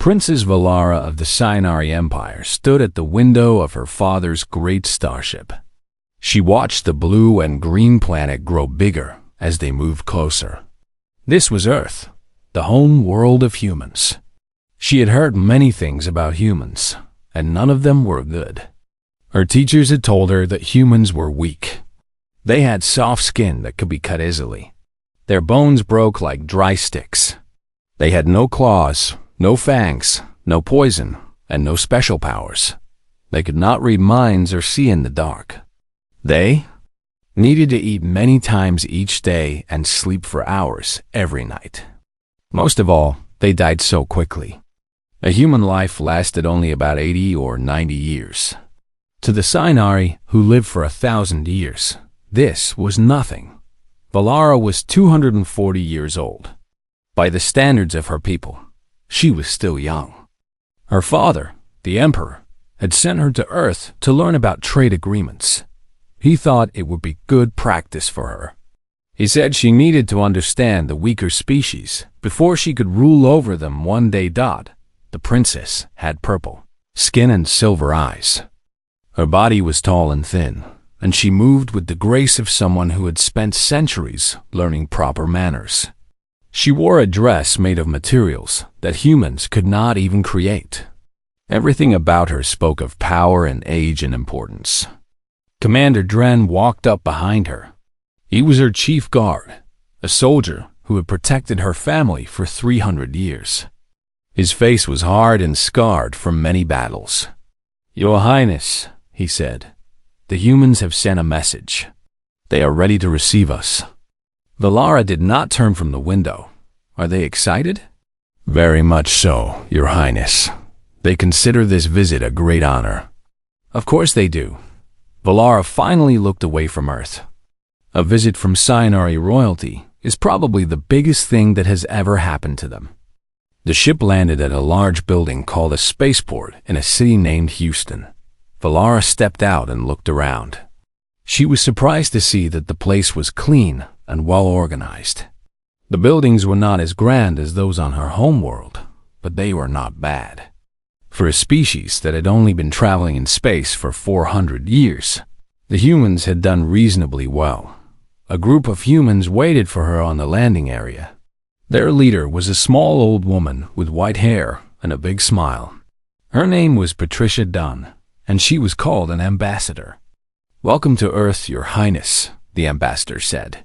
Princess Valara of the Sinari Empire stood at the window of her father's great starship. She watched the blue and green planet grow bigger as they moved closer. This was Earth, the home world of humans. She had heard many things about humans, and none of them were good. Her teachers had told her that humans were weak. They had soft skin that could be cut easily. Their bones broke like dry sticks. They had no claws, no fangs, no poison, and no special powers. They could not read minds or see in the dark. They needed to eat many times each day and sleep for hours every night. Most of all, they died so quickly. A human life lasted only about 80 or 90 years. To the Sinari, who lived for 1,000 years, this was nothing. Valara was 240 years old. By the standards of her people, she was still young. Her father, the Emperor, had sent her to Earth to learn about trade agreements. He thought it would be good practice for her. He said she needed to understand the weaker species before she could rule over them one day. The princess had purple skin and silver eyes. Her body was tall and thin, and she moved with the grace of someone who had spent centuries learning proper manners. She wore a dress made of materials that humans could not even create. Everything about her spoke of power and age and importance. Commander Dren walked up behind her. He was her chief guard, a soldier who had protected her family for 300 years. His face was hard and scarred from many battles. "Your Highness," he said, "the humans have sent a message. They are ready to receive us." Valara did not turn from the window. "Are they excited?" "Very much so, Your Highness. They consider this visit a great honor." "Of course they do." Valara finally looked away from Earth. A visit from Sinari royalty is probably the biggest thing that has ever happened to them. The ship landed at a large building called a spaceport in a city named Houston. Valara stepped out and looked around. She was surprised to see that the place was clean and well organized. The buildings were not as grand as those on her homeworld, but they were not bad. For a species that had only been traveling in space for 400 years, the humans had done reasonably well. A group of humans waited for her on the landing area. Their leader was a small old woman with white hair and a big smile. Her name was Patricia Dunn, and she was called an ambassador. "Welcome to Earth, Your Highness," the ambassador said.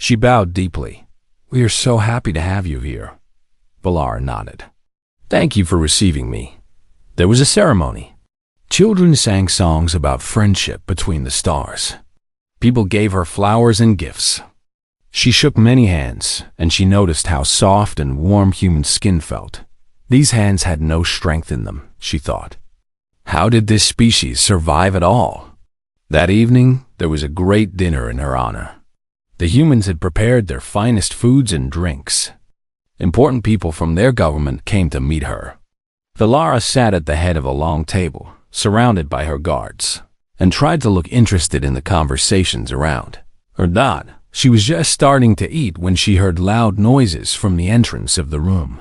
She bowed deeply. "We are so happy to have you here." Valara nodded. "Thank you for receiving me." There was a ceremony. Children sang songs about friendship between the stars. People gave her flowers and gifts. She shook many hands, and she noticed how soft and warm human skin felt. These hands had no strength in them, she thought. How did this species survive at all? That evening, there was a great dinner in her honor. The humans had prepared their finest foods and drinks. Important people from their government came to meet her. Valara sat at the head of a long table, surrounded by her guards, and tried to look interested in the conversations around. She was just starting to eat when she heard loud noises from the entrance of the room.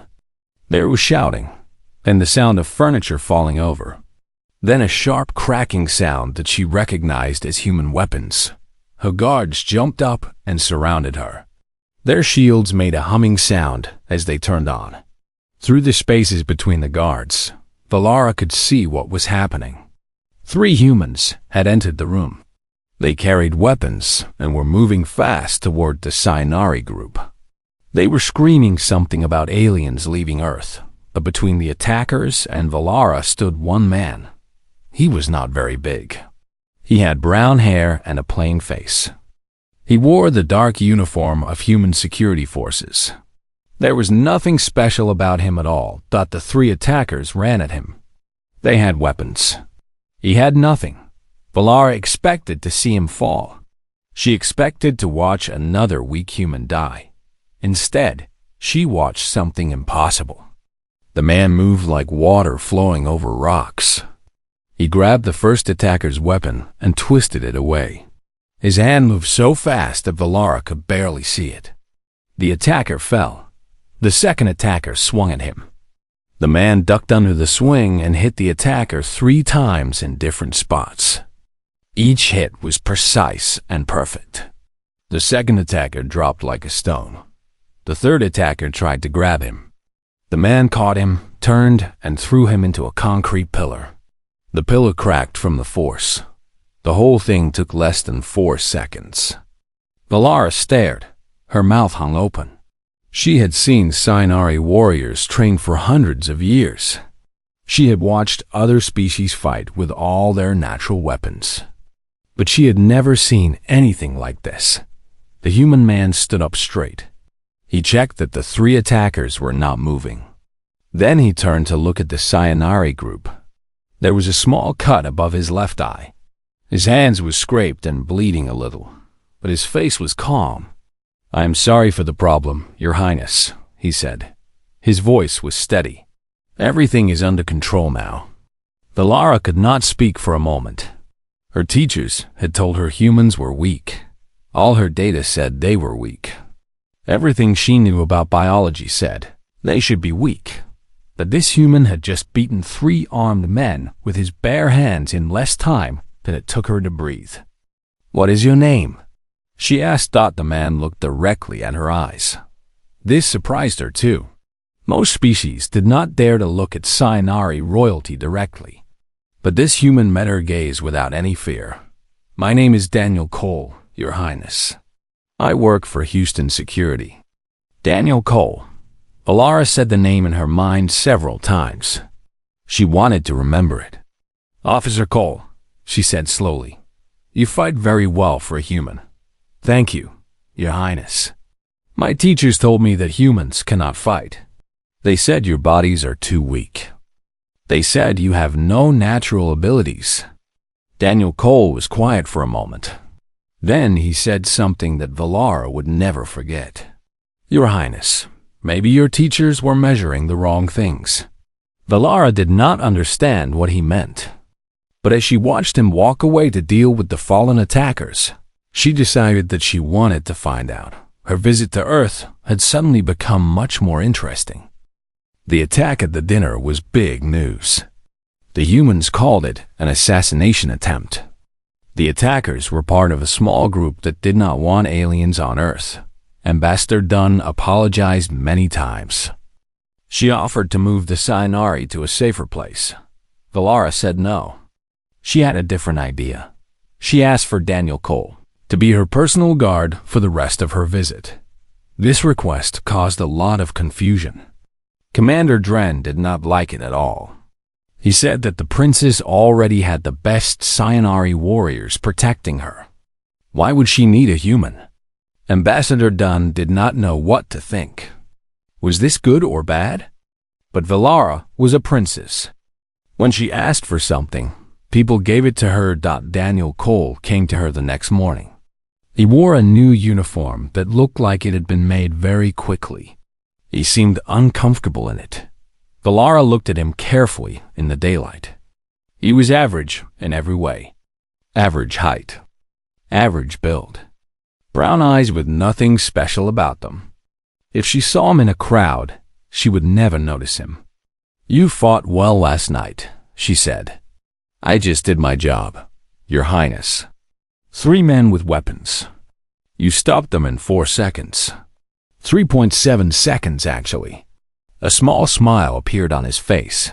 There was shouting, and the sound of furniture falling over. Then a sharp cracking sound that she recognized as human weapons. Her guards jumped up and surrounded her. Their shields made a humming sound as they turned on. Through the spaces between the guards, Valara could see what was happening. 3 humans had entered the room. They carried weapons and were moving fast toward the Sinari group. They were screaming something about aliens leaving Earth, but between the attackers and Valara stood one man. He was not very big. He had brown hair and a plain face. He wore the dark uniform of human security forces. There was nothing special about him at all. The 3 attackers ran at him. They had weapons. He had nothing. Valara expected to see him fall. She expected to watch another weak human die. Instead, she watched something impossible. The man moved like water flowing over rocks. He grabbed the first attacker's weapon and twisted it away. His hand moved so fast that Valara could barely see it. The attacker fell. The second attacker swung at him. The man ducked under the swing and hit the attacker 3 times in different spots. Each hit was precise and perfect. The second attacker dropped like a stone. The third attacker tried to grab him. The man caught him, turned, and threw him into a concrete pillar. The pillar cracked from the force. The whole thing took less than 4 seconds. Valara stared. Her mouth hung open. She had seen Sci-Fi warriors train for hundreds of years. She had watched other species fight with all their natural weapons. But she had never seen anything like this. The human man stood up straight. He checked that the 3 attackers were not moving. Then he turned to look at the Sci-Fi group. There was a small cut above his left eye. His hands were scraped and bleeding a little, but his face was calm. "I am sorry for the problem, Your Highness," he said. His voice was steady. "Everything is under control now." Valara could not speak for a moment. Her teachers had told her humans were weak. All her data said they were weak. Everything she knew about biology said they should be weak. But this human had just beaten 3 armed men with his bare hands in less time than it took her to breathe. "What is your name?" she asked. The man looked directly at her eyes. This surprised her too. Most species did not dare to look at Sci-Fi royalty directly. But this human met her gaze without any fear. "My name is Daniel Cole, Your Highness. I work for Houston Security." Daniel Cole. Valara said the name in her mind several times. She wanted to remember it. "Officer Cole," she said slowly. "You fight very well for a human." "Thank you, Your Highness. My teachers told me that humans cannot fight. They said your bodies are too weak. They said you have no natural abilities." Daniel Cole was quiet for a moment. Then he said something that Valara would never forget. "Your Highness, maybe your teachers were measuring the wrong things." Valara did not understand what he meant. But as she watched him walk away to deal with the fallen attackers, she decided that she wanted to find out. Her visit to Earth had suddenly become much more interesting. The attack at the dinner was big news. The humans called it an assassination attempt. The attackers were part of a small group that did not want aliens on Earth. Ambassador Dunn apologized many times. She offered to move the Sci-Fi to a safer place. Valara said no. She had a different idea. She asked for Daniel Cole to be her personal guard for the rest of her visit. This request caused a lot of confusion. Commander Dren did not like it at all. He said that the princess already had the best Sci-Fi warriors protecting her. Why would she need a human? Ambassador Dunn did not know what to think. Was this good or bad? But Valara was a princess. When she asked for something, people gave it to her. Daniel Cole came to her the next morning. He wore a new uniform that looked like it had been made very quickly. He seemed uncomfortable in it. Valara looked at him carefully in the daylight. He was average in every way. Average height. Average build. Brown eyes with nothing special about them. If she saw him in a crowd, she would never notice him. "You fought well last night," she said. "I just did my job, Your Highness. 3 men with weapons. You stopped them in 4 seconds. 3.7 seconds, actually." A small smile appeared on his face.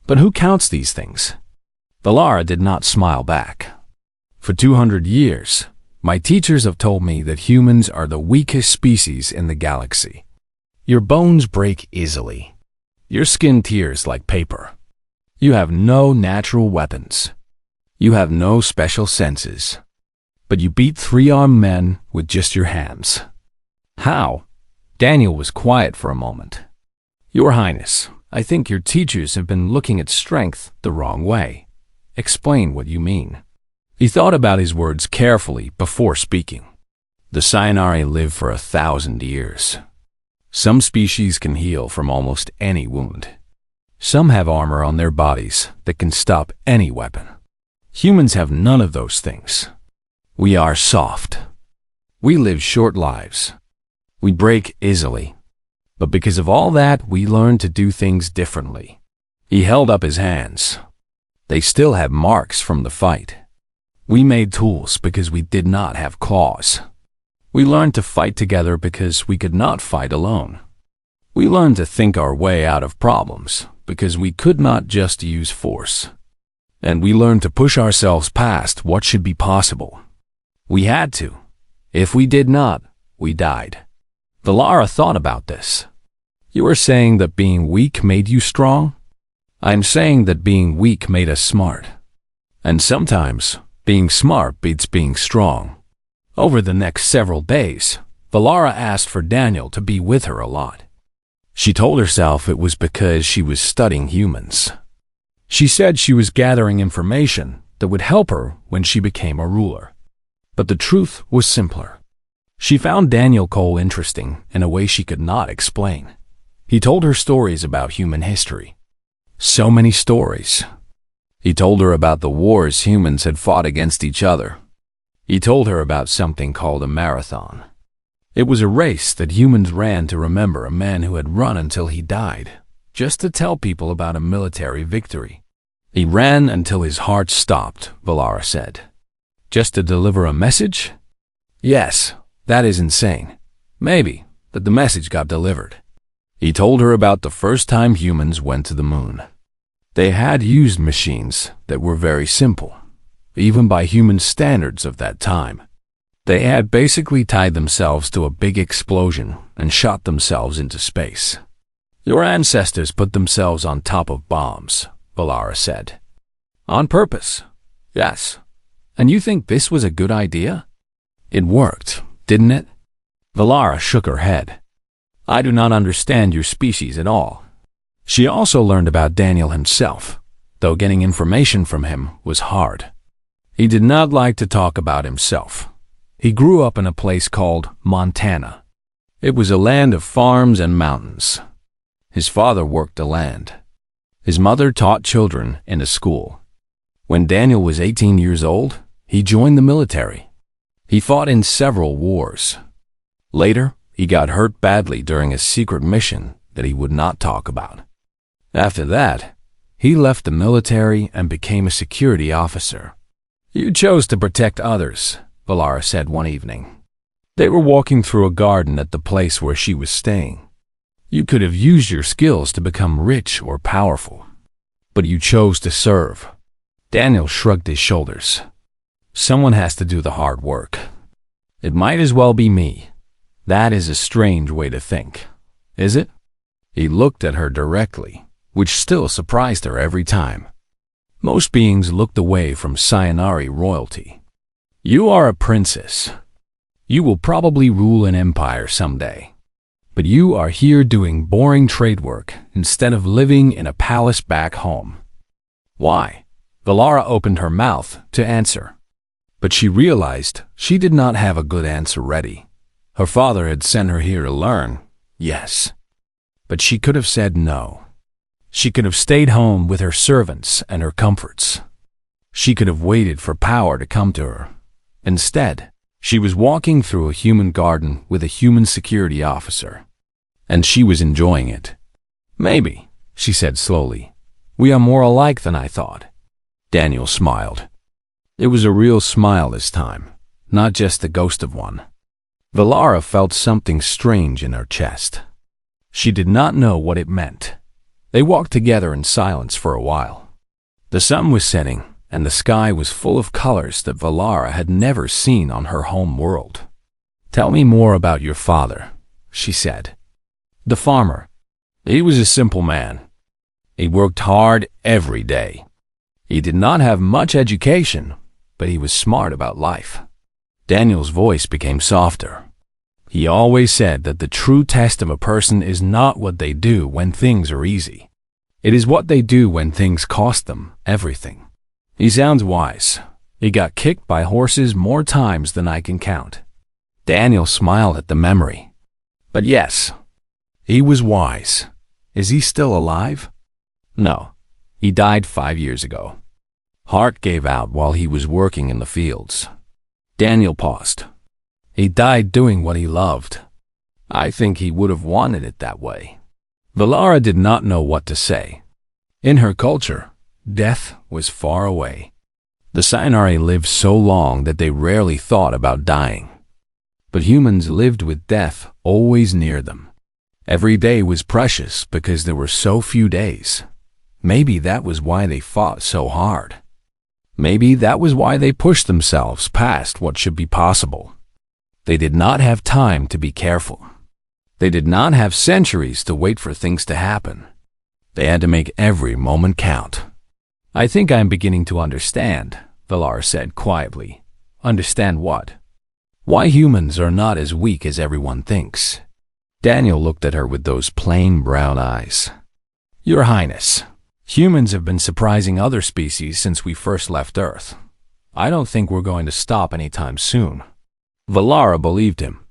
"But who counts these things?" Valara did not smile back. "For 200 years, my teachers have told me that humans are the weakest species in the galaxy. Your bones break easily. Your skin tears like paper. You have no natural weapons. You have no special senses. But you beat 3 armed men with just your hands. How?" Daniel was quiet for a moment. "Your Highness, I think your teachers have been looking at strength the wrong way. Explain what you mean." He thought about his words carefully before speaking. The Sci-Fi live for 1,000 years. Some species can heal from almost any wound. Some have armor on their bodies that can stop any weapon. Humans have none of those things. We are soft. We live short lives. We break easily. But because of all that, we learned to do things differently. He held up his hands. They still have marks from the fight. We made tools because we did not have claws. We learned to fight together because we could not fight alone. We learned to think our way out of problems because we could not just use force. And we learned to push ourselves past what should be possible. We had to. If we did not, we died. Valara thought about this. You are saying that being weak made you strong? I'm saying that being weak made us smart. And sometimes, being smart beats being strong. Over the next several days, Valara asked for Daniel to be with her a lot. She told herself it was because she was studying humans. She said she was gathering information that would help her when she became a ruler. But the truth was simpler. She found Daniel Cole interesting in a way she could not explain. He told her stories about human history. So many stories. He told her about the wars humans had fought against each other. He told her about something called a marathon. It was a race that humans ran to remember a man who had run until he died, just to tell people about a military victory. He ran until his heart stopped, Valara said. Just to deliver a message? Yes, that is insane. Maybe, but the message got delivered. He told her about the first time humans went to the moon. They had used machines that were very simple, even by human standards of that time. They had basically tied themselves to a big explosion and shot themselves into space. Your ancestors put themselves on top of bombs, Valara said. On purpose? Yes. And you think this was a good idea? It worked, didn't it? Valara shook her head. I do not understand your species at all. She also learned about Daniel himself, though getting information from him was hard. He did not like to talk about himself. He grew up in a place called Montana. It was a land of farms and mountains. His father worked the land. His mother taught children in a school. When Daniel was 18 years old, he joined the military. He fought in several wars. Later, he got hurt badly during a secret mission that he would not talk about. After that, he left the military and became a security officer. You chose to protect others, Valara said one evening. They were walking through a garden at the place where she was staying. You could have used your skills to become rich or powerful, but you chose to serve. Daniel shrugged his shoulders. Someone has to do the hard work. It might as well be me. That is a strange way to think, is it? He looked at her directly, which still surprised her every time. Most beings looked away from Sayonari royalty. You are a princess. You will probably rule an empire someday. But you are here doing boring trade work instead of living in a palace back home. Why? Valara opened her mouth to answer. But she realized she did not have a good answer ready. Her father had sent her here to learn, yes. But she could have said no. She could have stayed home with her servants and her comforts. She could have waited for power to come to her. Instead, she was walking through a human garden with a human security officer. And she was enjoying it. Maybe, she said slowly, we are more alike than I thought. Daniel smiled. It was a real smile this time, not just the ghost of one. Valara felt something strange in her chest. She did not know what it meant. They walked together in silence for a while. The sun was setting, and the sky was full of colors that Valara had never seen on her home world. Tell me more about your father, she said. The farmer. He was a simple man. He worked hard every day. He did not have much education, but he was smart about life. Daniel's voice became softer. He always said that the true test of a person is not what they do when things are easy. It is what they do when things cost them everything. He sounds wise. He got kicked by horses more times than I can count. Daniel smiled at the memory. But yes, he was wise. Is he still alive? No, he died 5 years ago. Heart gave out while he was working in the fields. Daniel paused. He died doing what he loved. I think he would have wanted it that way. Valara did not know what to say. In her culture, death was far away. The Scienari lived so long that they rarely thought about dying. But humans lived with death always near them. Every day was precious because there were so few days. Maybe that was why they fought so hard. Maybe that was why they pushed themselves past what should be possible. They did not have time to be careful. They did not have centuries to wait for things to happen. They had to make every moment count. I think I'm beginning to understand, Valara said quietly. Understand what? Why humans are not as weak as everyone thinks. Daniel looked at her with those plain brown eyes. Your Highness, humans have been surprising other species since we first left Earth. I don't think we're going to stop anytime soon. Valara believed him,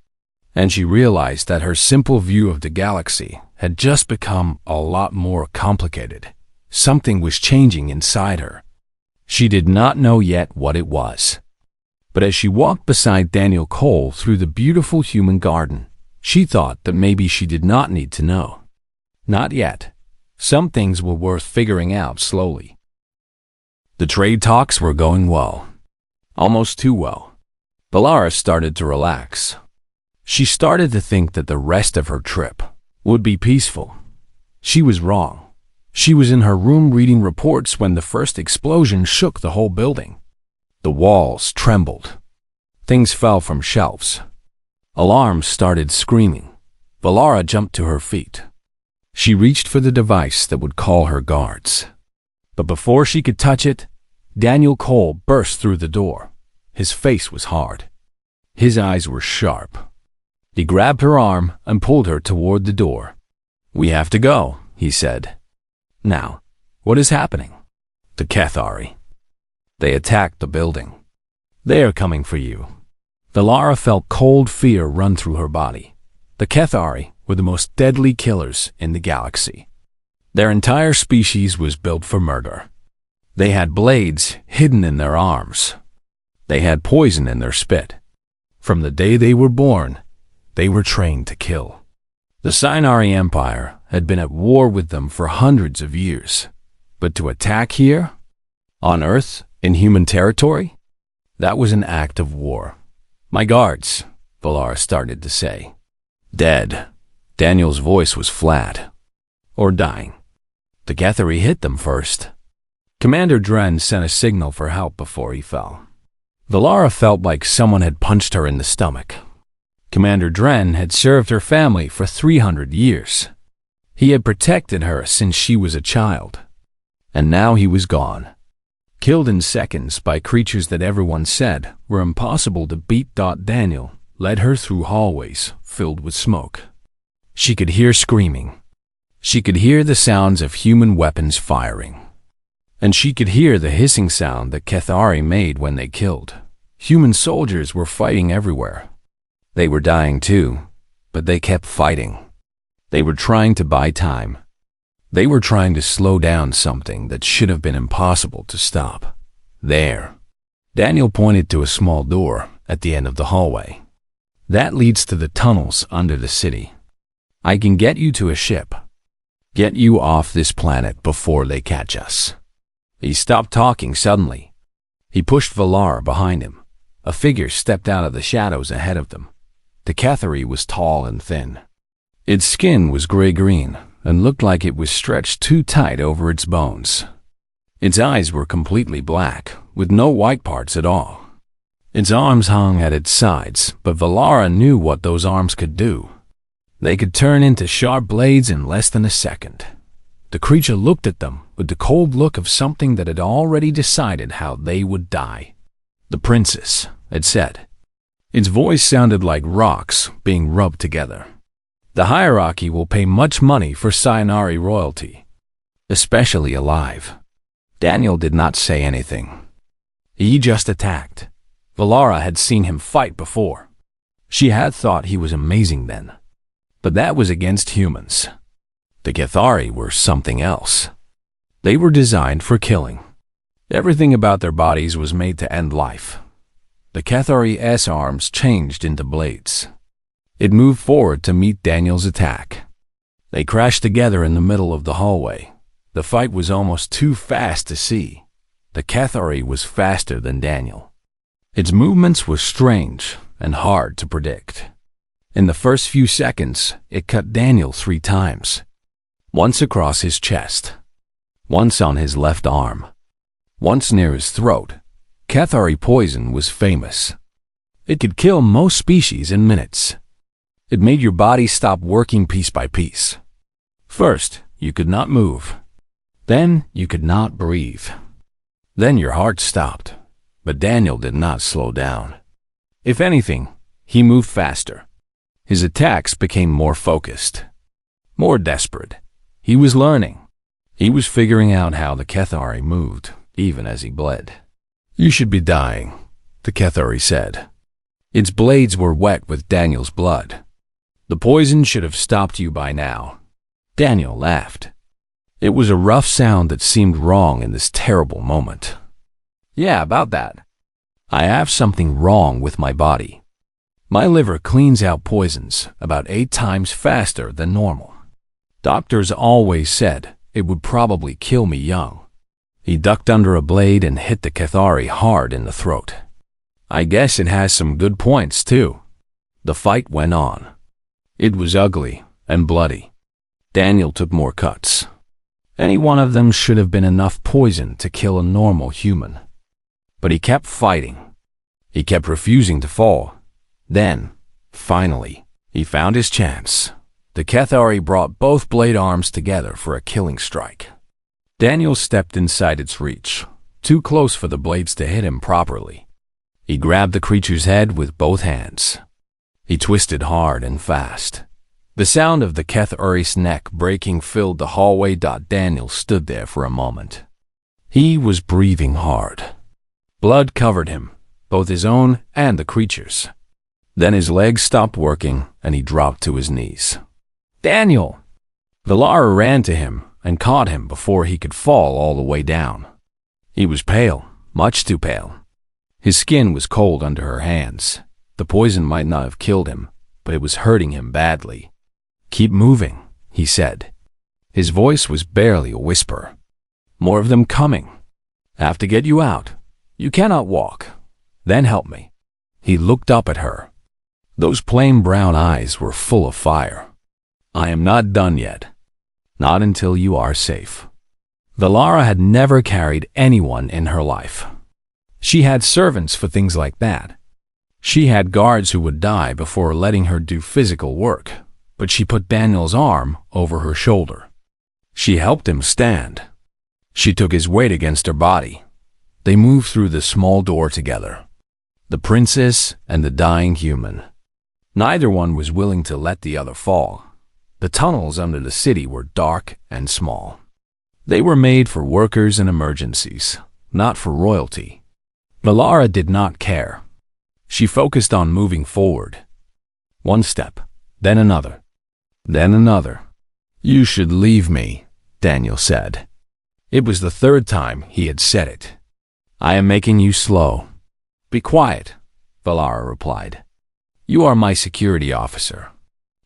and she realized that her simple view of the galaxy had just become a lot more complicated. Something was changing inside her. She did not know yet what it was. But as she walked beside Daniel Cole through the beautiful human garden, she thought that maybe she did not need to know. Not yet. Some things were worth figuring out slowly. The trade talks were going well. Almost too well. Valara started to relax. She started to think that the rest of her trip would be peaceful. She was wrong. She was in her room reading reports when the first explosion shook the whole building. The walls trembled. Things fell from shelves. Alarms started screaming. Valara jumped to her feet. She reached for the device that would call her guards. But before she could touch it, Daniel Cole burst through the door. His face was hard. His eyes were sharp. He grabbed her arm and pulled her toward the door. We have to go, he said. Now, what is happening? The Cathari. They attacked the building. They are coming for you. Valara felt cold fear run through her body. The Cathari were the most deadly killers in the galaxy. Their entire species was built for murder. They had blades hidden in their arms. They had poison in their spit. From the day they were born, they were trained to kill. The Scienari Empire had been at war with them for hundreds of years. But to attack here, on Earth, in human territory, that was an act of war. My guards, Valara started to say. Dead. Daniel's voice was flat. Or dying. The Cathari hit them first. Commander Dren sent a signal for help before he fell. Valara felt like someone had punched her in the stomach. Commander Dren had served her family for 300 years. He had protected her since she was a child. And now he was gone. Killed in seconds by creatures that everyone said were impossible to beat. Daniel led her through hallways filled with smoke. She could hear screaming. She could hear the sounds of human weapons firing. And she could hear the hissing sound that Cathari made when they killed. Human soldiers were fighting everywhere. They were dying too, but they kept fighting. They were trying to buy time. They were trying to slow down something that should have been impossible to stop. There. Daniel pointed to a small door at the end of the hallway. That leads to the tunnels under the city. I can get you to a ship. Get you off this planet before they catch us. He stopped talking suddenly. He pushed Valara behind him. A figure stepped out of the shadows ahead of them. The Cathari was tall and thin. Its skin was gray-green and looked like it was stretched too tight over its bones. Its eyes were completely black, with no white parts at all. Its arms hung at its sides, but Valara knew what those arms could do. They could turn into sharp blades in less than a second. The creature looked at them with the cold look of something that had already decided how they would die. The princess, it said. Its voice sounded like rocks being rubbed together. The hierarchy will pay much money for Scienari royalty, especially alive. Daniel did not say anything. He just attacked. Valara had seen him fight before. She had thought he was amazing then. But that was against humans. The Cathari were something else. They were designed for killing. Everything about their bodies was made to end life. The Cathari's arms changed into blades. It moved forward to meet Daniel's attack. They crashed together in the middle of the hallway. The fight was almost too fast to see. The HFY was faster than Daniel. Its movements were strange and hard to predict. In the first few seconds, it cut Daniel 3 times. Once across his chest, once on his left arm, once near his throat. HFY poison was famous. It could kill most species in minutes. It made your body stop working piece by piece. First, you could not move. Then, you could not breathe. Then your heart stopped. But Daniel did not slow down. If anything, he moved faster. His attacks became more focused, more desperate. He was learning. He was figuring out how the HFY moved, even as he bled. "You should be dying," the HFY said. Its blades were wet with Daniel's blood. "The poison should have stopped you by now." Daniel laughed. It was a rough sound that seemed wrong in this terrible moment. "Yeah, about that. I have something wrong with my body. My liver cleans out poisons about 8 times faster than normal. Doctors always said it would probably kill me young." He ducked under a blade and hit the HFY hard in the throat. "I guess it has some good points, too." The fight went on. It was ugly and bloody. Daniel took more cuts. Any one of them should have been enough poison to kill a normal human. But he kept fighting. He kept refusing to fall. Then, finally, he found his chance. The HFY brought both blade arms together for a killing strike. Daniel stepped inside its reach, too close for the blades to hit him properly. He grabbed the creature's head with both hands. He twisted hard and fast. The sound of the HFY's neck breaking filled the hallway. Daniel stood there for a moment. He was breathing hard. Blood covered him, both his own and the creature's. Then his legs stopped working and he dropped to his knees. "Daniel!" Valara ran to him and caught him before he could fall all the way down. He was pale, much too pale. His skin was cold under her hands. The poison might not have killed him, but it was hurting him badly. "Keep moving," he said. His voice was barely a whisper. "More of them coming. I have to get you out. You cannot walk. Then help me." He looked up at her. Those plain brown eyes were full of fire. "I am not done yet. Not until you are safe." Valara had never carried anyone in her life. She had servants for things like that. She had guards who would die before letting her do physical work, but she put Daniel's arm over her shoulder. She helped him stand. She took his weight against her body. They moved through the small door together. The princess and the dying human. Neither one was willing to let the other fall. The tunnels under the city were dark and small. They were made for workers and emergencies, not for royalty. Valara did not care. She focused on moving forward. One step, then another, then another. "You should leave me," Daniel said. It was the 3rd time he had said it. "I am making you slow." "Be quiet," Valara replied. "You are my security officer.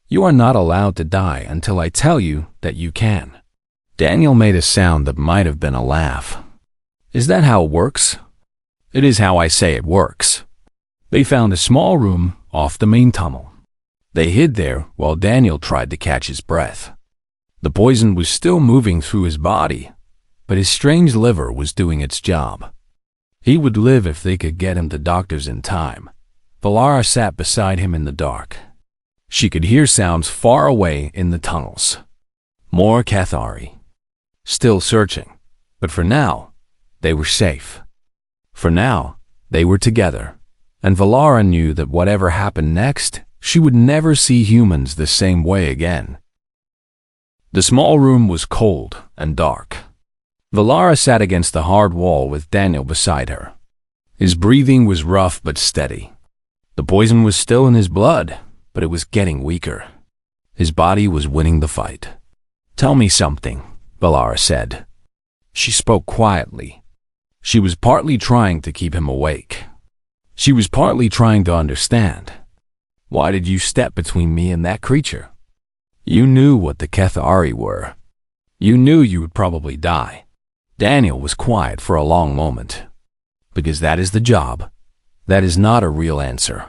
You are not allowed to die until I tell you that you can." Daniel made a sound that might have been a laugh. "Is that how it works?" "It is how I say it works." They found a small room off the main tunnel. They hid there while Daniel tried to catch his breath. The poison was still moving through his body, but his strange liver was doing its job. He would live if they could get him to doctors in time. Valara sat beside him in the dark. She could hear sounds far away in the tunnels. More HFY. Still searching, but for now, they were safe. For now, they were together, and Valara knew that whatever happened next, she would never see humans the same way again. The small room was cold and dark. Valara sat against the hard wall with Daniel beside her. His breathing was rough but steady. The poison was still in his blood, but it was getting weaker. His body was winning the fight. "Tell me something," Valara said. She spoke quietly. She was partly trying to keep him awake. She was partly trying to understand. Why did you step between me and that creature? You knew what the HFY were. You knew you would probably die. Daniel was quiet for a long moment. Because that is the job. That is not a real answer.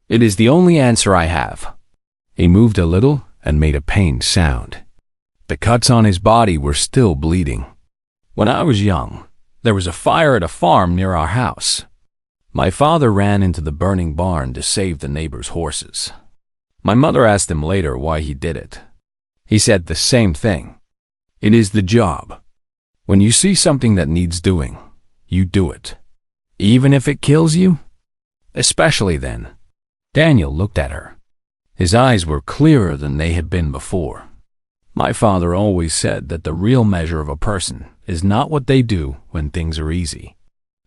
It is the only answer I have. He moved a little and made a pained sound. The cuts on his body were still bleeding. When I was young, there was a fire at a farm near our house. My father ran into the burning barn to save the neighbor's horses. My mother asked him later why he did it. He said the same thing. It is the job. When you see something that needs doing, you do it. Even if it kills you? Especially then. Daniel looked at her. His eyes were clearer than they had been before. My father always said that the real measure of a person is not what they do when things are easy.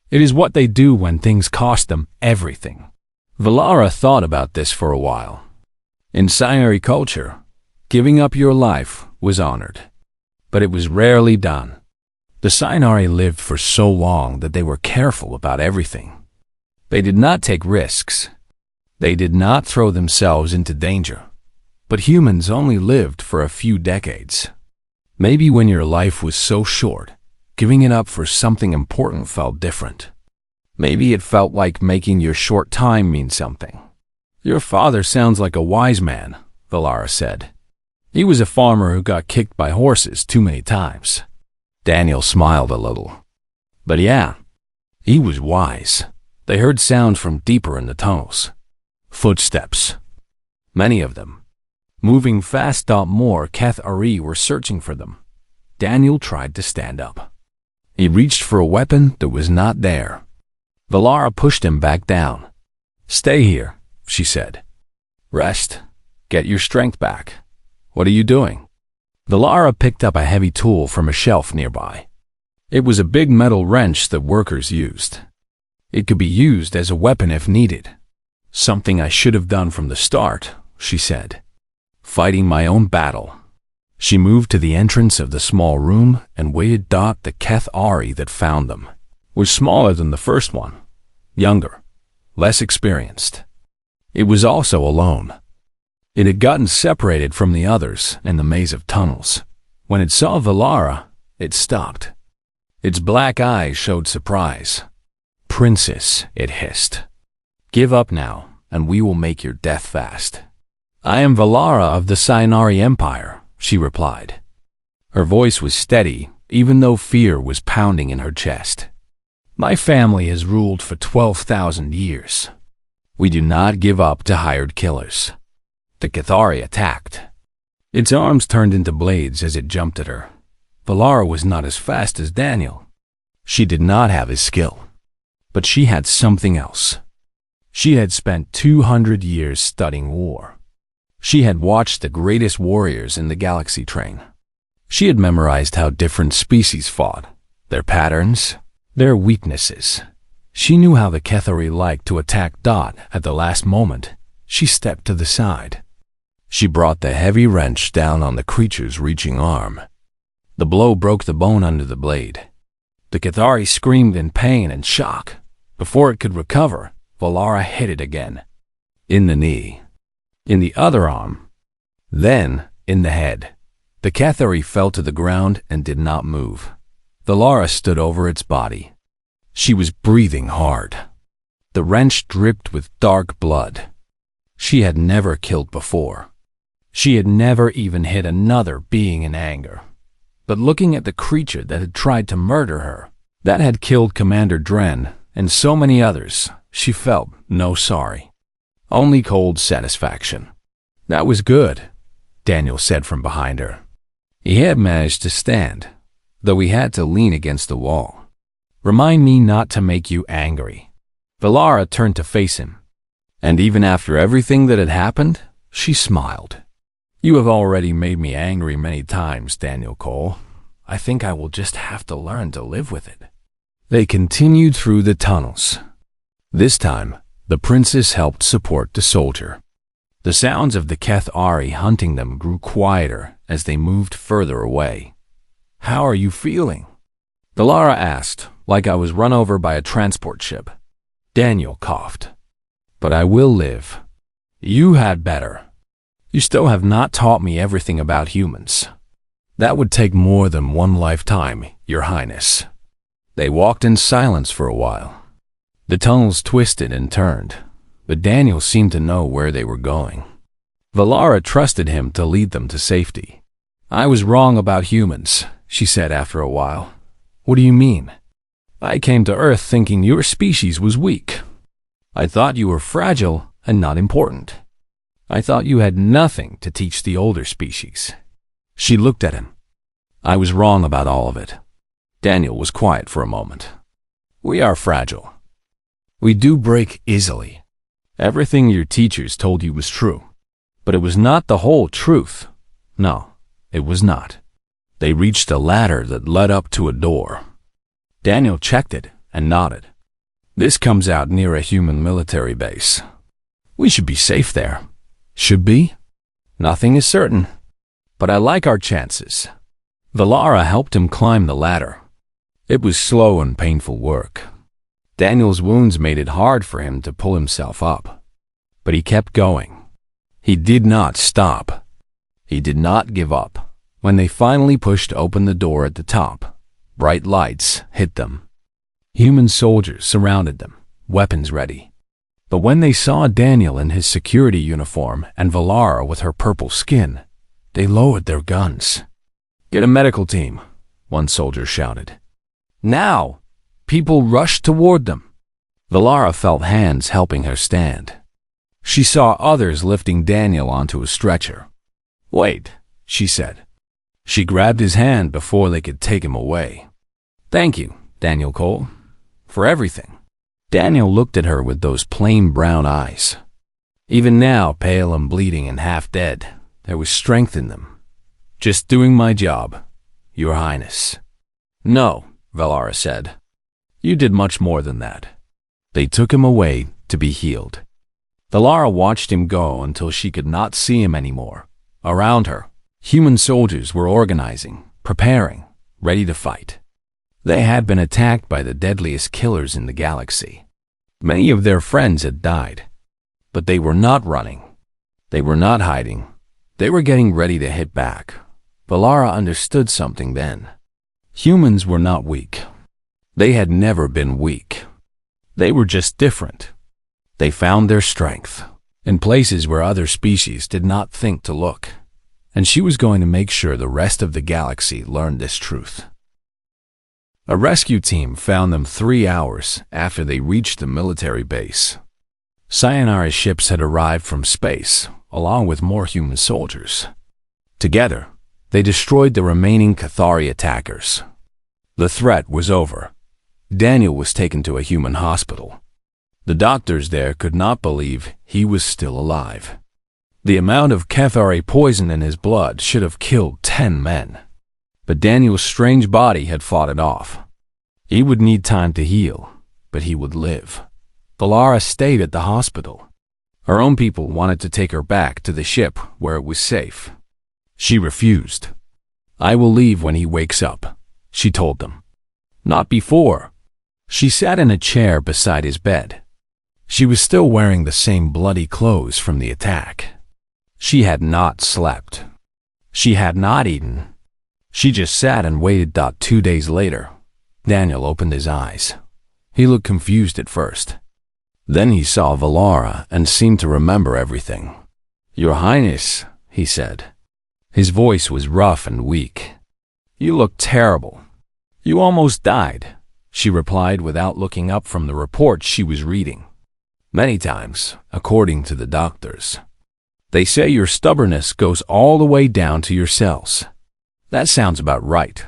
It is what they do when things cost them everything. Valara thought about this for a while. In Sci-Fi culture, giving up your life was honored, but it was rarely done. The Sci-Fi lived for so long that they were careful about everything. They did not take risks. They did not throw themselves into danger. But humans only lived for a few decades. Maybe when your life was so short, giving it up for something important felt different. Maybe it felt like making your short time mean something. Your father sounds like a wise man, Valara said. He was a farmer who got kicked by horses too many times. Daniel smiled a little. But yeah, he was wise. They heard sounds from deeper in the tunnels. Footsteps. Many of them. Moving fast. More HFY were searching for them. Daniel tried to stand up. He reached for a weapon that was not there. Valara pushed him back down. Stay here, she said. Rest. Get your strength back. What are you doing? Valara picked up a heavy tool from a shelf nearby. It was a big metal wrench that workers used. It could be used as a weapon if needed. Something I should have done from the start, she said. Fighting my own battle. She moved to the entrance of the small room and waited. The HFY that found them was smaller than the first one, younger, less experienced. It was also alone. It had gotten separated from the others in the maze of tunnels. When it saw Valara, it stopped. Its black eyes showed surprise. Princess, it hissed. Give up now, and we will make your death fast. I am Valara of the Sci-Fi Empire, she replied. Her voice was steady, even though fear was pounding in her chest. My family has ruled for 12,000 years. We do not give up to hired killers. The HFY attacked. Its arms turned into blades as it jumped at her. Valara was not as fast as Daniel. She did not have his skill. But she had something else. She had spent 200 years studying war. She had watched the greatest warriors in the galaxy train. She had memorized how different species fought, their patterns, their weaknesses. She knew how the HFY liked to attack. At the last moment, she stepped to the side. She brought the heavy wrench down on the creature's reaching arm. The blow broke the bone under the blade. The HFY screamed in pain and shock. Before it could recover, Valara hit it again. In the knee. In the other arm. Then, in the head. The HFY fell to the ground and did not move. Valara stood over its body. She was breathing hard. The wrench dripped with dark blood. She had never killed before. She had never even hit another being in anger. But looking at the creature that had tried to murder her, that had killed Commander Dren and so many others, she felt no sorry. Only cold satisfaction. That was good, Daniel said from behind her. He had managed to stand, though he had to lean against the wall. Remind me not to make you angry. Valara turned to face him. And even after everything that had happened, she smiled. You have already made me angry many times, Daniel Cole. I think I will just have to learn to live with it. They continued through the tunnels. This time, the princess helped support the soldier. The sounds of the HFY hunting them grew quieter as they moved further away. How are you feeling? Valara asked, like I was run over by a transport ship. Daniel coughed. But I will live. You had better. You still have not taught me everything about humans. That would take more than one lifetime, Your Highness. They walked in silence for a while. The tunnels twisted and turned, but Daniel seemed to know where they were going. Valara trusted him to lead them to safety. I was wrong about humans, she said after a while. What do you mean? I came to Earth thinking your species was weak. I thought you were fragile and not important. I thought you had nothing to teach the older species. She looked at him. I was wrong about all of it. Daniel was quiet for a moment. We are fragile. We do break easily. Everything your teachers told you was true. But it was not the whole truth. No, it was not. They reached a ladder that led up to a door. Daniel checked it and nodded. This comes out near a human military base. We should be safe there. Should be? Nothing is certain. But I like our chances. Valara helped him climb the ladder. It was slow and painful work. Daniel's wounds made it hard for him to pull himself up. But he kept going. He did not stop. He did not give up. When they finally pushed open the door at the top, bright lights hit them. Human soldiers surrounded them, weapons ready. But when they saw Daniel in his security uniform and Valara with her purple skin, they lowered their guns. Get a medical team, one soldier shouted. Now! People rushed toward them. Valara felt hands helping her stand. She saw others lifting Daniel onto a stretcher. Wait, she said. She grabbed his hand before they could take him away. Thank you, Daniel Cole, for everything. Daniel looked at her with those plain brown eyes. Even now, pale and bleeding and half dead, there was strength in them. Just doing my job, Your Highness. No, Valara said. You did much more than that. They took him away to be healed. Valara watched him go until she could not see him anymore. Around her, human soldiers were organizing, preparing, ready to fight. They had been attacked by the deadliest killers in the galaxy. Many of their friends had died. But they were not running. They were not hiding. They were getting ready to hit back. Valara understood something then. Humans were not weak. They had never been weak. They were just different. They found their strength in places where other species did not think to look. And she was going to make sure the rest of the galaxy learned this truth. A rescue team found them 3 hours after they reached the military base. Sayonara's ships had arrived from space, along with more human soldiers. Together, they destroyed the remaining Cathari attackers. The threat was over. Daniel was taken to a human hospital. The doctors there could not believe he was still alive. The amount of Cathari poison in his blood should have killed 10 men. But Daniel's strange body had fought it off. He would need time to heal, but he would live. Valara stayed at the hospital. Her own people wanted to take her back to the ship where it was safe. She refused. I will leave when he wakes up, she told them. Not before. She sat in a chair beside his bed. She was still wearing the same bloody clothes from the attack. She had not slept. She had not eaten. She just sat and waited. 2 days later, Daniel opened his eyes. He looked confused at first. Then he saw Valara and seemed to remember everything. Your Highness, he said. His voice was rough and weak. You look terrible. You almost died, she replied without looking up from the report she was reading. Many times, according to the doctors. They say your stubbornness goes all the way down to your cells. That sounds about right.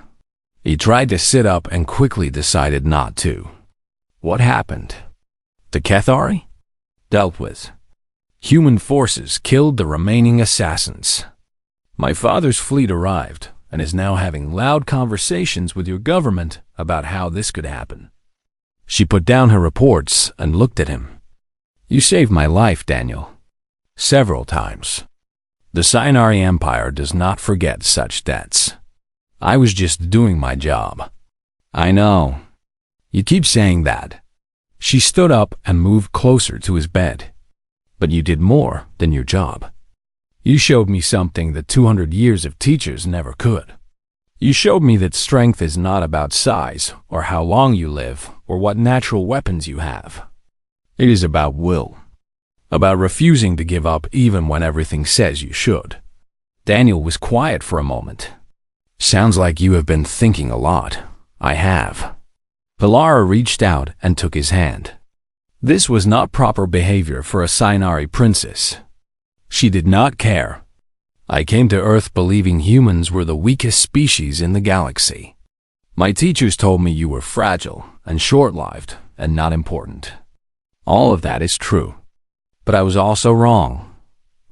He tried to sit up and quickly decided not to. What happened? The Cathari? Dealt with. Human forces killed the remaining assassins. My father's fleet arrived and is now having loud conversations with your government about how this could happen. She put down her reports and looked at him. You saved my life, Daniel. Several times. The Sayonara Empire does not forget such debts. I was just doing my job. I know. You keep saying that. She stood up and moved closer to his bed. But you did more than your job. You showed me something that 200 years of teachers never could. You showed me that strength is not about size or how long you live or what natural weapons you have. It is about will. About refusing to give up even when everything says you should. Daniel was quiet for a moment. Sounds like you have been thinking a lot. I have. Valara reached out and took his hand. This was not proper behavior for a Sinari princess. She did not care. I came to Earth believing humans were the weakest species in the galaxy. My teachers told me you were fragile and short-lived and not important. All of that is true. But I was also wrong.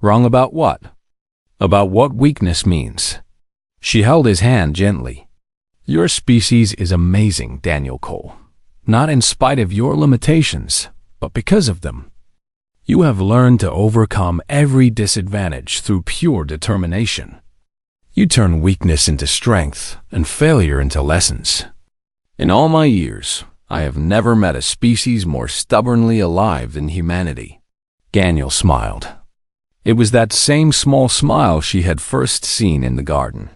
Wrong about what? About what weakness means. She held his hand gently. Your species is amazing, Daniel Cole. Not in spite of your limitations, but because of them. You have learned to overcome every disadvantage through pure determination. You turn weakness into strength and failure into lessons. In all my years, I have never met a species more stubbornly alive than humanity. Daniel smiled. It was that same small smile she had first seen in the garden.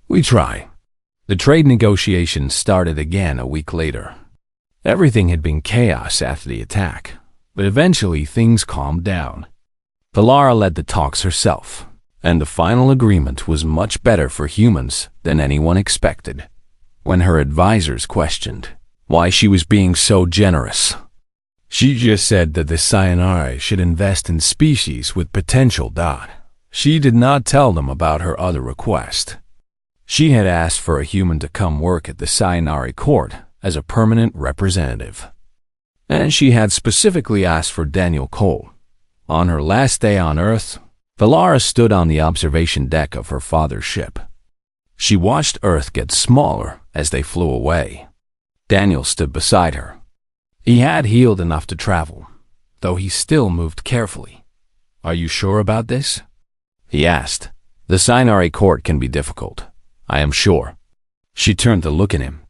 We try. The trade negotiations started again a week later. Everything had been chaos after the attack, but eventually things calmed down. Valara led the talks herself, and the final agreement was much better for humans than anyone expected. When her advisors questioned why she was being so generous, she just said that the Sayonara should invest in species with potential. She did not tell them about her other request. She had asked for a human to come work at the Sayonara court as a permanent representative. And she had specifically asked for Daniel Cole. On her last day on Earth, Valara stood on the observation deck of her father's ship. She watched Earth get smaller as they flew away. Daniel stood beside her. He had healed enough to travel, though he still moved carefully. Are you sure about this? He asked. The Sayonara court can be difficult, I am sure. She turned to look at him.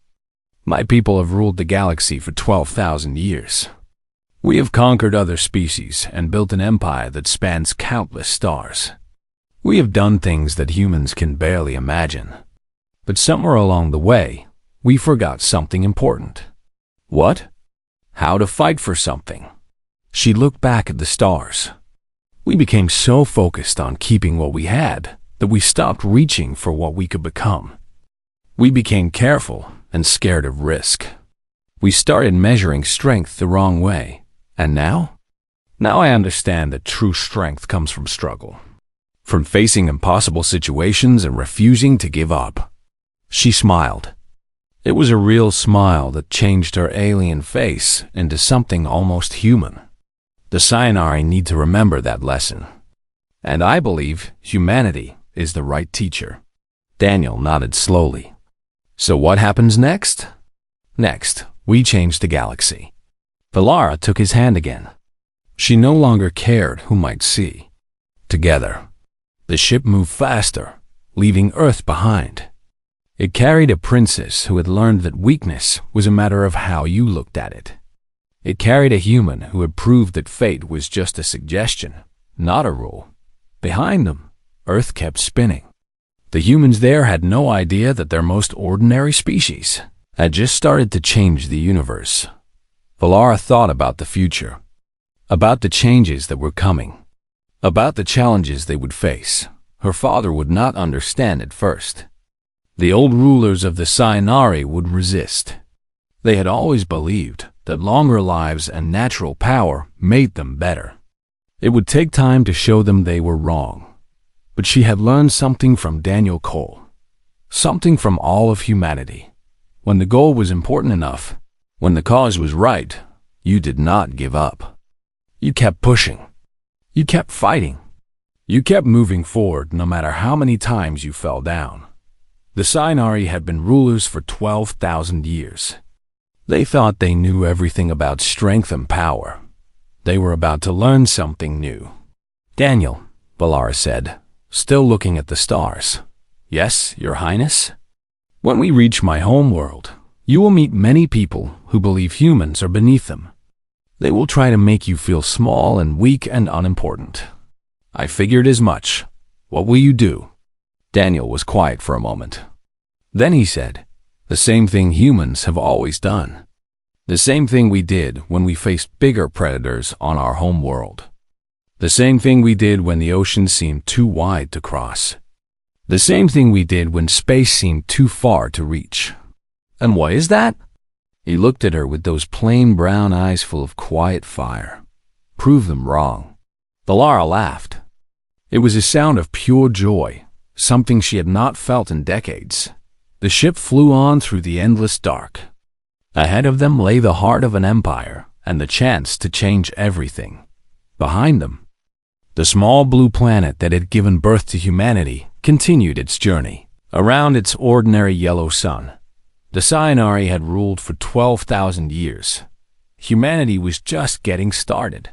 My people have ruled the galaxy for 12,000 years. We have conquered other species and built an empire that spans countless stars. We have done things that humans can barely imagine. But somewhere along the way, we forgot something important. What? How to fight for something. She looked back at the stars. We became so focused on keeping what we had that we stopped reaching for what we could become. We became careful and scared of risk. We started measuring strength the wrong way. And now? Now I understand that true strength comes from struggle. From facing impossible situations and refusing to give up. She smiled. It was a real smile that changed her alien face into something almost human. The Sayonara need to remember that lesson. And I believe humanity is the right teacher. Daniel nodded slowly. So what happens next? Next, we change the galaxy. Valara took his hand again. She no longer cared who might see. Together, the ship moved faster, leaving Earth behind. It carried a princess who had learned that weakness was a matter of how you looked at it. It carried a human who had proved that fate was just a suggestion, not a rule. Behind them, Earth kept spinning. The humans there had no idea that their most ordinary species had just started to change the universe. Valara thought about the future, about the changes that were coming, about the challenges they would face. Her father would not understand at first. The old rulers of the Sayonara would resist. They had always believed that longer lives and natural power made them better. It would take time to show them they were wrong. But she had learned something from Daniel Cole, something from all of humanity. When the goal was important enough, when the cause was right, you did not give up. You kept pushing. You kept fighting. You kept moving forward no matter how many times you fell down. The Sayonara had been rulers for 12,000 years. They thought they knew everything about strength and power. They were about to learn something new. Daniel, Valara said, still looking at the stars. Yes, Your Highness? When we reach my home world, you will meet many people who believe humans are beneath them. They will try to make you feel small and weak and unimportant. I figured as much. What will you do? Daniel was quiet for a moment. Then he said, the same thing humans have always done. The same thing we did when we faced bigger predators on our home world. The same thing we did when the ocean seemed too wide to cross. The same thing we did when space seemed too far to reach. And what is that? He looked at her with those plain brown eyes full of quiet fire. Prove them wrong. Valara laughed. It was a sound of pure joy, something she had not felt in decades. The ship flew on through the endless dark. Ahead of them lay the heart of an empire and the chance to change everything. Behind them, the small blue planet that had given birth to humanity continued its journey around its ordinary yellow sun. The Cyanari had ruled for 12,000 years. Humanity was just getting started.